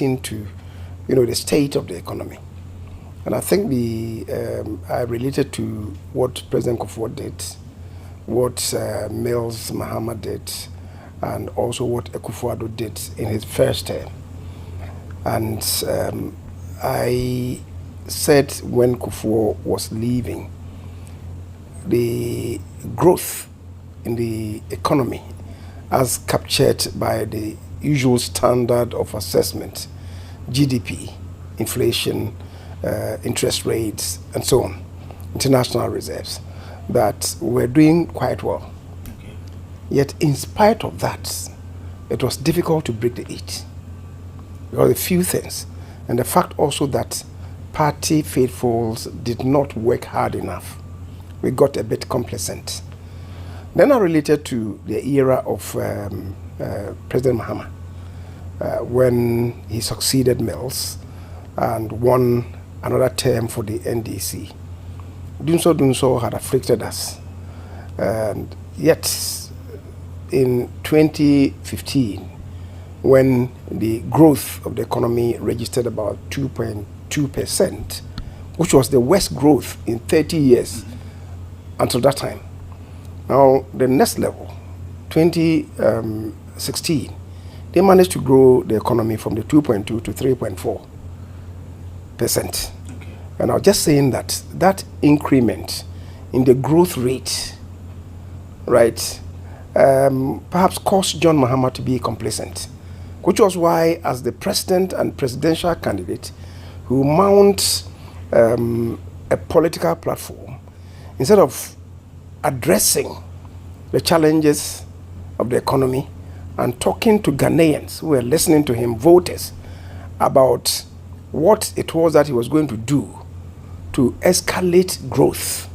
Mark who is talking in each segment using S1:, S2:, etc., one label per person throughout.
S1: reacting to, the state of the economy. And I think I related to what President Kufuor did, what Mills Mahama did, and also what Akufo-Addo did in his first term. And I said when Kufuor was leaving, the growth in the economy as captured by the usual standard of assessment, GDP, inflation, interest rates, and so on, international reserves, that we're doing quite well. Okay. Yet, in spite of that, it was difficult to break the 8. Because a few things, and the fact also that party faithfuls did not work hard enough. We got a bit complacent. Then I related to the era of President Mahama, when he succeeded Mills and won another term for the NDC. Dunso had afflicted us. And yet, in 2015, when the growth of the economy registered about 2.2%, which was the worst growth in 30 years until that time. Now, the next level, 2016, they managed to grow the economy from the 2.2 to 3.4%. Okay. And I was just saying that increment in the growth rate, right, perhaps caused John Mahama to be complacent, which was why, as the president and presidential candidate who mounts a political platform, instead of addressing the challenges of the economy and talking to Ghanaians who were listening to him, voters, about what it was that he was going to do to escalate growth,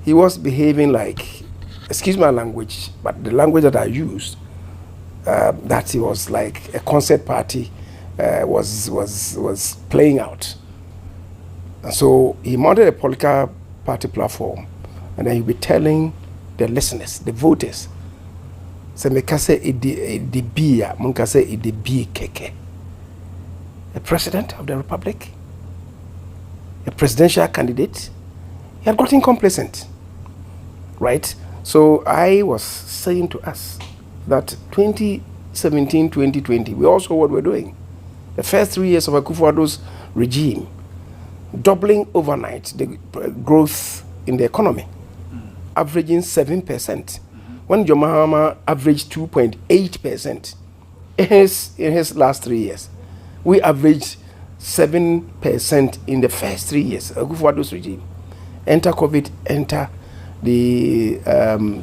S1: he was behaving like, excuse my language, but the language that I used, that he was like a concert party was playing out. And so he mounted a political party platform, and then he'll be telling the listeners, the voters, say mekase idibia, munkase idibi keke. A president of the republic, a presidential candidate, he had gotten complacent, right? So I was saying to us that 2017, 2020, we all saw what we're doing. The first 3 years of Akufo-Addo's regime, doubling overnight the growth in the economy, averaging 7%, when John Mahama averaged 2.8% in his last 3 years. We averaged 7% in the first 3 years of Akufo-Addo's regime. Enter COVID, enter the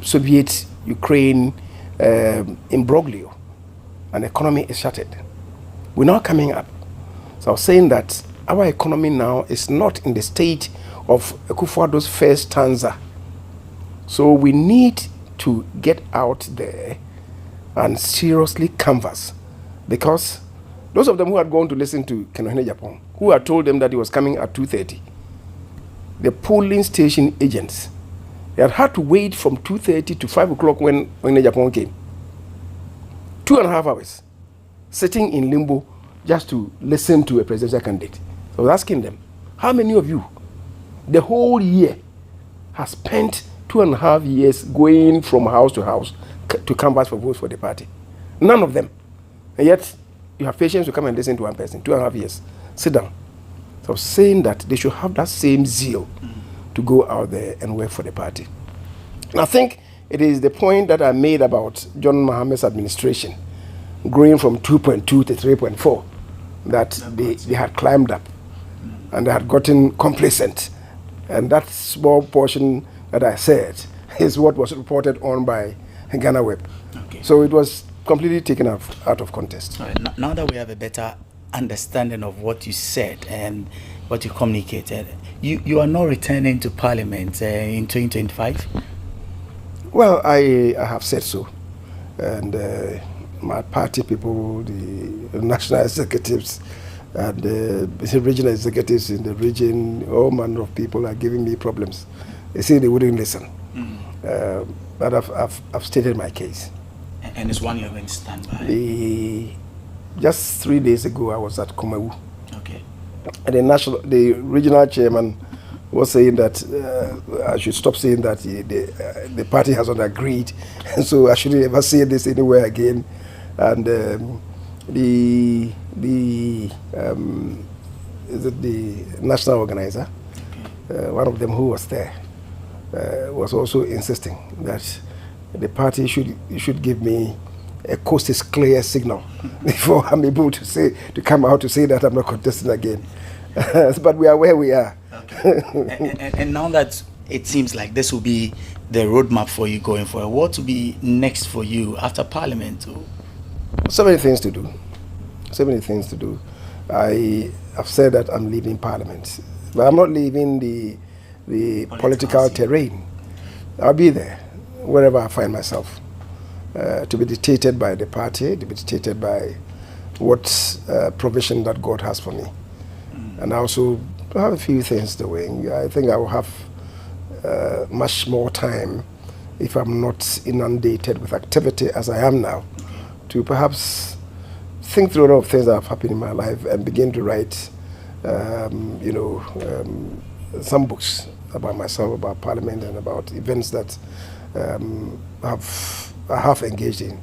S1: Soviet-Ukraine imbroglio, and the economy is shattered. We're now coming up. So I was saying that our economy now is not in the state of Akufo-Addo's first stanza. So we need to get out there and seriously canvass, because those of them who had gone to listen to Kennedy Agyapong, who had told them that he was coming at 2:30, the polling station agents, they had to wait from 2:30 to 5 o'clock when Agyapong came. 2.5 hours, sitting in limbo just to listen to a presidential candidate. So I was asking them, how many of you, the whole year, have spent 2.5 years going from house to house to canvass for votes for the party? None of them. And yet, you have patience to come and listen to one person, 2.5 years. Sit down. So I was saying that they should have that same zeal to go out there and work for the party. And I think it is the point that I made about John Mahama's administration growing from 2.2 to 3.4 that they had climbed up and they had gotten complacent. And that small portion that I said is what was reported on by Ghana Web. Okay. So it was completely taken out of context.
S2: Right. Now that we have a better understanding of what you said and what you communicated, you are not returning to Parliament in 2025?
S1: Well, I have said so. And my party people, the national executives, and the regional executives in the region, all manner of people are giving me problems. They say they wouldn't listen. But I've stated my case.
S2: And it's one you're going to stand by?
S1: Just 3 days ago, I was at Kumawu.
S2: Okay.
S1: And the regional chairman was saying that I should stop saying that the party has not agreed, and so I shouldn't ever say this anywhere again. And the is it the national organizer, one of them who was there, was also insisting that the party should give me a coast is clear signal before I'm able to come out to say that I'm not contesting again. But we are where we are.
S2: Okay. and now that it seems like this will be the roadmap for you going forward, what will be next for you after Parliament?
S1: So many things to do. So many things to do. I have said that I'm leaving Parliament, but I'm not leaving the political terrain. I'll be there wherever I find myself. To be dictated by the party, to be dictated by what provision that God has for me. And I also have a few things doing. I think I will have much more time if I'm not inundated with activity as I am now, to perhaps think through a lot of things that have happened in my life and begin to write, some books about myself, about Parliament, and about events that I have engaged in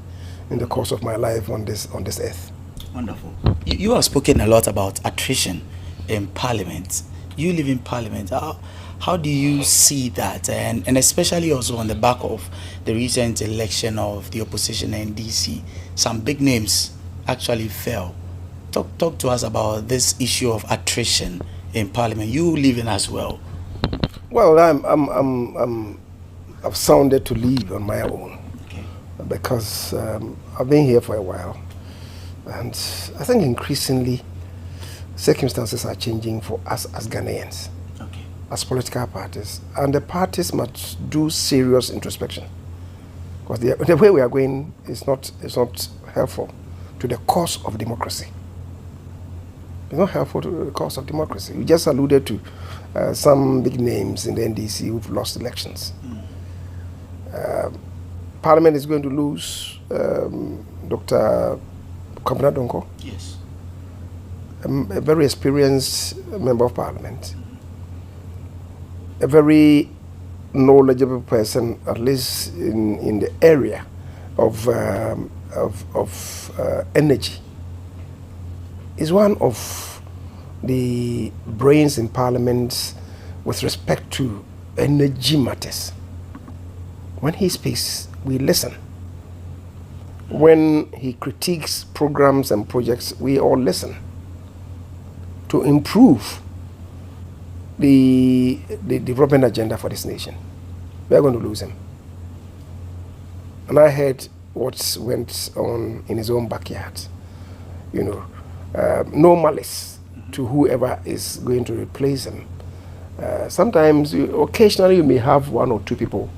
S1: the course of my life on this earth.
S2: Wonderful. You have spoken a lot about attrition in Parliament. You live in Parliament. How do you see that? And especially also on the back of the recent election of the opposition NDC, some big names actually fell. Talk to us about this issue of attrition in Parliament. You live in as well.
S1: Well, I've sounded to leave on my own, because I've been here for a while, and I think increasingly circumstances are changing for us as Ghanaians, as political parties, and the parties must do serious introspection, because the way we are going is not helpful to the cause of democracy. It's not helpful to the cause of democracy. You just alluded to some big names in the NDC who've lost elections. Parliament is going to lose Dr. Kwabena Donko.
S2: Yes.
S1: A very experienced member of Parliament. A very knowledgeable person, at least in the area of energy. Is one of the brains in Parliament with respect to energy matters. When he speaks, we listen. When he critiques programs and projects, we all listen to improve the development agenda for this nation. We are going to lose him. And I heard what went on in his own backyard. No malice to whoever is going to replace him. Sometimes, occasionally, you may have one or two people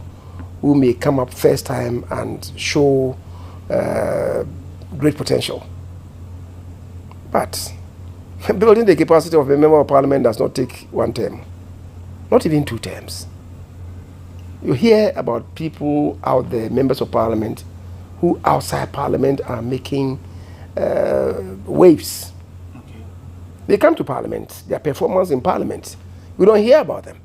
S1: who may come up first time and show great potential. But building the capacity of a member of Parliament does not take one term, not even 2 terms. You hear about people out there, members of Parliament, who outside Parliament are making waves. They come to Parliament, their performance in Parliament, we don't hear about them.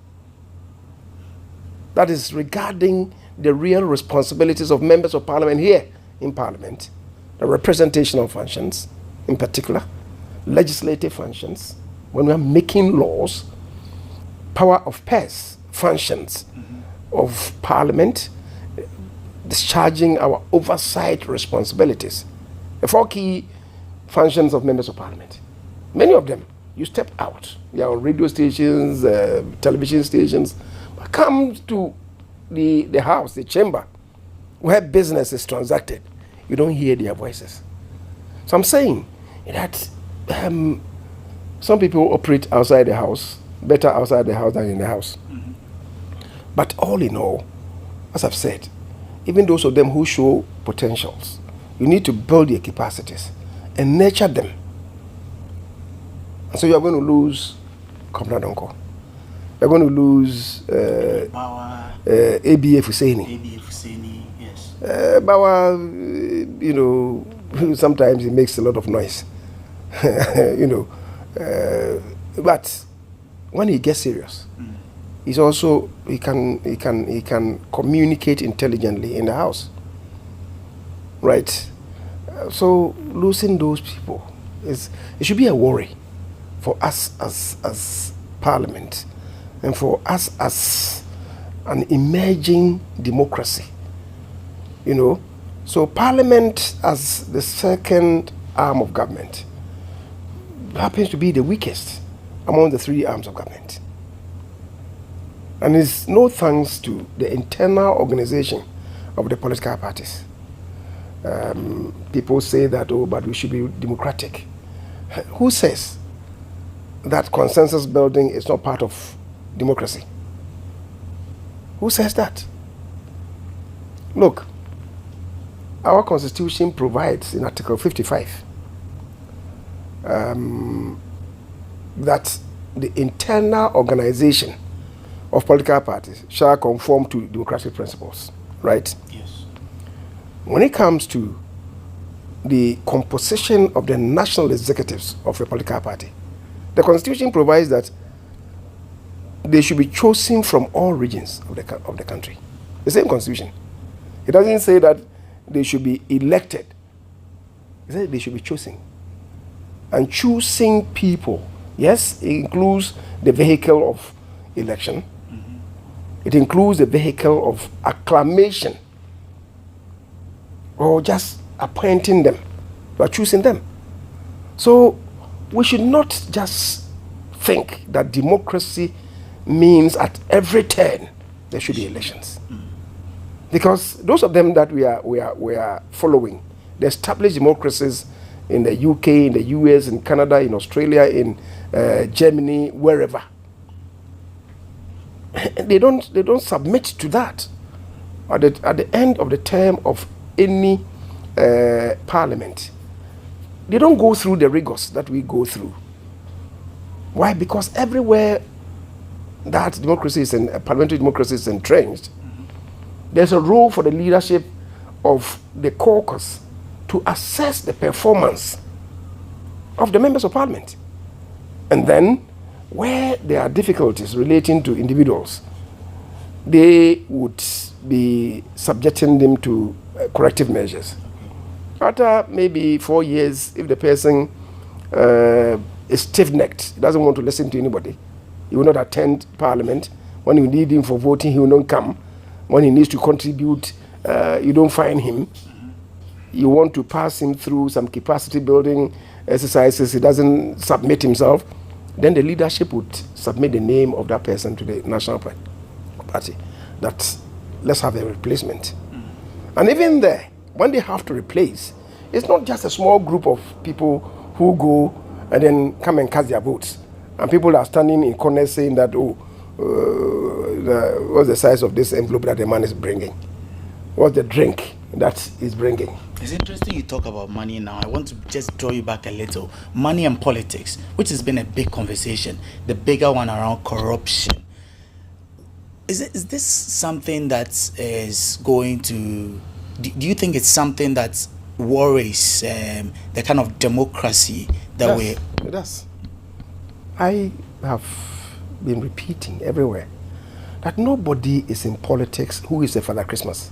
S1: That is regarding the real responsibilities of members of Parliament here in Parliament, the representational functions in particular, legislative functions, when we are making laws, power of purse functions of Parliament, discharging our oversight responsibilities. The 4 key functions of members of Parliament. Many of them, you step out. They are on radio stations, television stations, but come to the house, the chamber, where business is transacted, you don't hear their voices. So I'm saying that some people operate outside the house, better outside the house than in the house. But all in all, as I've said, even those of them who show potentials, you need to build their capacities and nurture them. And so you are going to lose Kwabena Donko. You're going to lose ABF Husseini.
S2: ABF Husseini, yes.
S1: Bawa, sometimes he makes a lot of noise, you know. But when he gets serious, he's also he can communicate intelligently in the house, right? So losing those people it should be a worry for us as Parliament, and for us as an emerging democracy, you know. So Parliament, as the second arm of government, happens to be the weakest among the three arms of government. And it's no thanks to the internal organization of the political parties. People say that, oh, but we should be democratic. Who says that consensus building is not part of democracy? Who says that? Look, our constitution provides in Article 55 that the internal organization of political parties shall conform to democratic principles, right?
S2: Yes.
S1: When it comes to the composition of the national executives of a political party, the Constitution provides that they should be chosen from all regions of the country. The same Constitution. It doesn't say that they should be elected. It says they should be chosen. And choosing people, yes, it includes the vehicle of election. It includes the vehicle of acclamation, or just appointing them, but choosing them. So we should not just think that democracy means at every turn there should be elections. Because those of them that we are following, the established democracies in the UK, in the US, in Canada, in Australia, in Germany, wherever, they don't submit to that. At the end of the term of any parliament, they don't go through the rigors that we go through. Why? Because everywhere that democracy is and parliamentary democracy is entrenched, there's a role for the leadership of the caucus to assess the performance of the members of parliament. And then, where there are difficulties relating to individuals, they would be subjecting them to corrective measures. After maybe 4 years, if the person is stiff-necked, doesn't want to listen to anybody, he will not attend parliament. When you need him for voting, he will not come. When he needs to contribute, you don't find him. You want to pass him through some capacity building exercises, he doesn't submit himself. Then the leadership would submit the name of that person to the National Party. That let's have a replacement. And even there, when they have to replace, it's not just a small group of people who go and then come and cast their votes. And people are standing in corners saying that, oh, what's the size of this envelope that the man is bringing? What's the drink that he's bringing?
S2: It's interesting you talk about money now. I want to just draw you back a little. Money and politics, which has been a big conversation, the bigger one around corruption. Is this something that is going to... Do you think it's something that worries the kind of democracy that we...
S1: It does. I have been repeating everywhere that nobody is in politics who is a Father Christmas.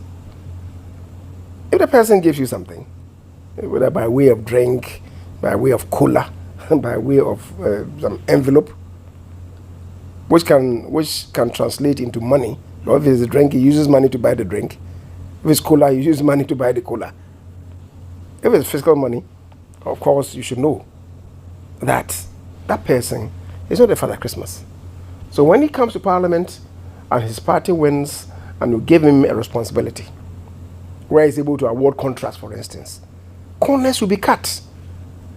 S1: If the person gives you something, whether by way of drink, by way of cola, by way of some envelope, which can translate into money, or if it's a drink, he uses money to buy the drink. If it's cola, he uses money to buy the cola. If it's fiscal money, of course, you should know that that person is not a Father Christmas. So when he comes to Parliament and his party wins and you give him a responsibility, where he's able to award contracts, for instance, corners will be cut.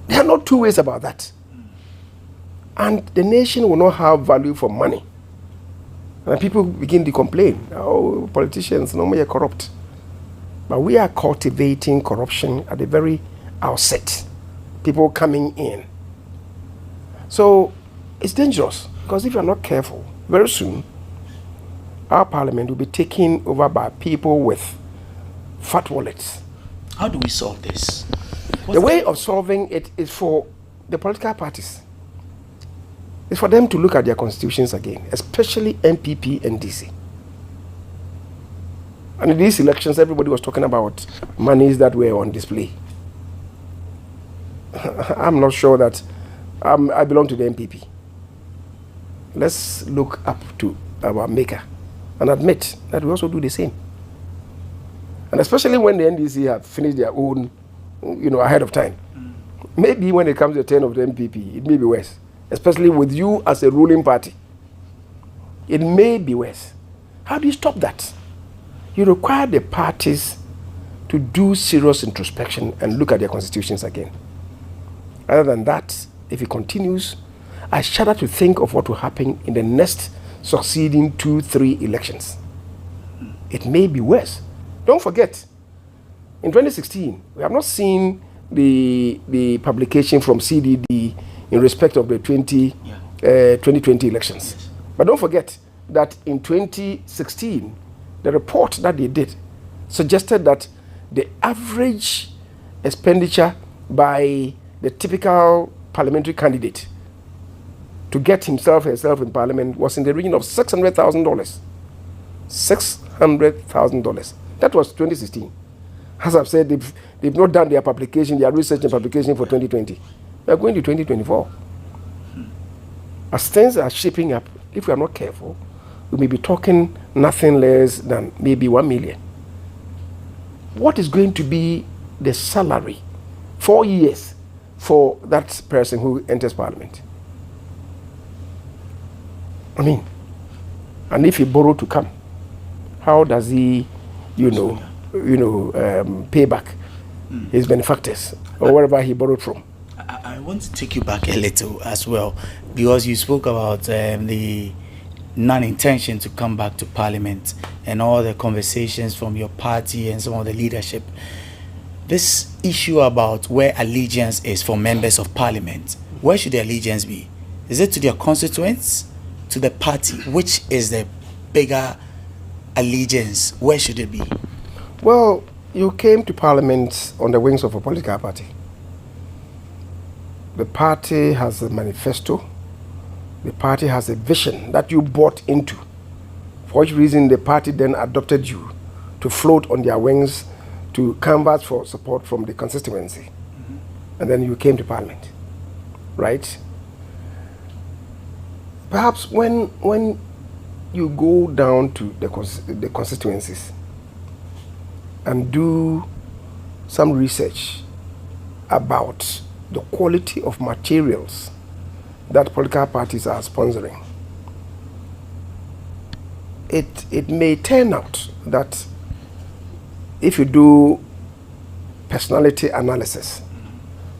S1: There are no two ways about that. And the nation will not have value for money. And people begin to complain, oh, politicians normally are corrupt. But we are cultivating corruption at the very outset. People coming in. So it's dangerous, because if you're not careful, very soon, our parliament will be taken over by people with fat wallets.
S2: How do we solve this?
S1: The way of solving it is for the political parties. It's for them to look at their constitutions again, especially NPP and DC. And in these elections, everybody was talking about monies that were on display. I'm not sure that I belong to the NPP. Let's look up to our maker and admit that we also do the same. And especially when the NDC have finished their own, ahead of time. Maybe when it comes to the turn of the NPP, it may be worse. Especially with you as a ruling party. It may be worse. How do you stop that? You require the parties to do serious introspection and look at their constitutions again. Other than that, if it continues, I shudder to think of what will happen in the next succeeding 2-3 elections. It may be worse. Don't forget, in 2016, we have not seen the publication from CDD in respect of the 2020 elections. Yes. But don't forget that in 2016, the report that they did suggested that the average expenditure by the typical parliamentary candidate to get himself or herself in parliament was in the region of $600,000. $600,000. That was 2016. As I've said, they've not done their publication, their research and publication for 2020. We are going to 2024. As things are shaping up, if we are not careful, we may be talking nothing less than maybe 1 million. What is going to be the salary 4 years for that person who enters parliament? I mean, and if he borrow to come, how does he, pay back his benefactors or wherever he borrowed from?
S2: I want to take you back a little as well, because you spoke about the non-intention to come back to parliament and all the conversations from your party and some of the leadership. This issue about where allegiance is for members of parliament, where should the allegiance be? Is it to their constituents, to the party? Which is the bigger allegiance? Where should it be?
S1: Well, you came to parliament on the wings of a political party. The party has a manifesto. The party has a vision that you bought into. For which reason the party then adopted you to float on their wings to canvass for support from the constituency. Mm-hmm. And then you came to parliament, right? Perhaps when you go down to the constituencies and do some research about the quality of materials that political parties are sponsoring, it may turn out that if you do personality analysis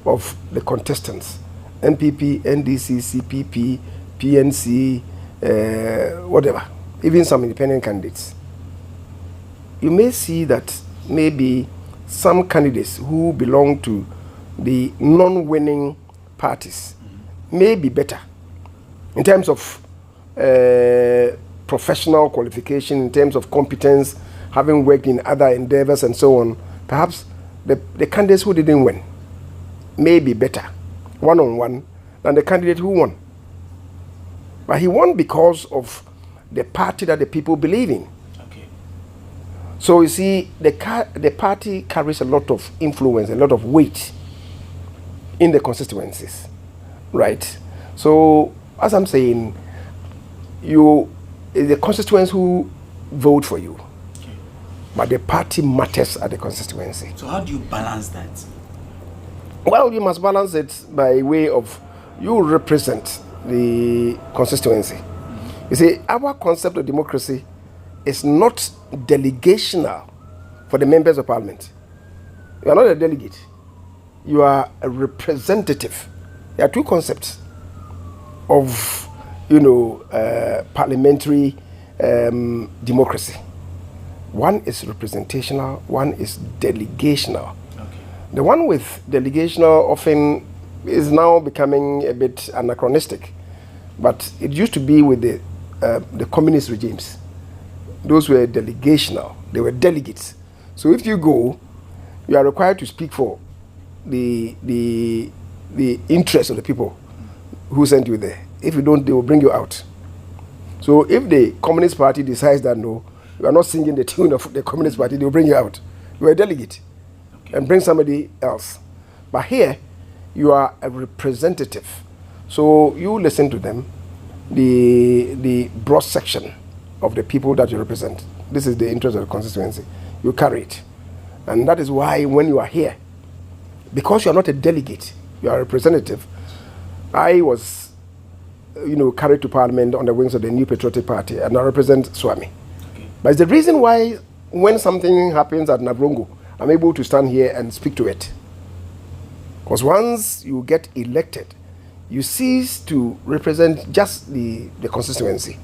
S1: of the contestants, NPP, NDC, CPP, PNC, whatever, even some independent candidates, you may see that maybe some candidates who belong to the non-winning parties may be better in terms of professional qualification, in terms of competence, having worked in other endeavors and so on. Perhaps the candidates who didn't win may be better one-on-one than the candidate who won. But he won because of the party that the people believe in. Okay. So you see, the party carries a lot of influence, a lot of weight in the constituencies, right? So as I'm saying, the constituents who vote for you, okay, but the party matters at the constituency.
S2: So how do you balance that?
S1: Well, you must balance it by way of you represent the constituency. Mm-hmm. You see, our concept of democracy is not delegational for the members of parliament. You are not a delegate. You are a representative. There are two concepts of, parliamentary democracy. One is representational, one is delegational. Okay. The one with delegational often is now becoming a bit anachronistic, but it used to be with the communist regimes. Those were delegational. They were delegates. So if you go, you are required to speak for the interest of the people who sent you there. If you don't, they will bring you out. So if the Communist Party decides that no, you are not singing the tune of the Communist Party, they will bring you out. You are a delegate, and bring somebody else. But here, you are a representative. So you listen to them, the broad section of the people that you represent. This is the interest of the constituency. You carry it. And that is why when you are here, because you are not a delegate, you are a representative. I was, carried to Parliament on the wings of the New Patriotic Party, and I represent Swami. Okay. But it's the reason why when something happens at Navrongo, I'm able to stand here and speak to it. Because once you get elected, you cease to represent just the constituency.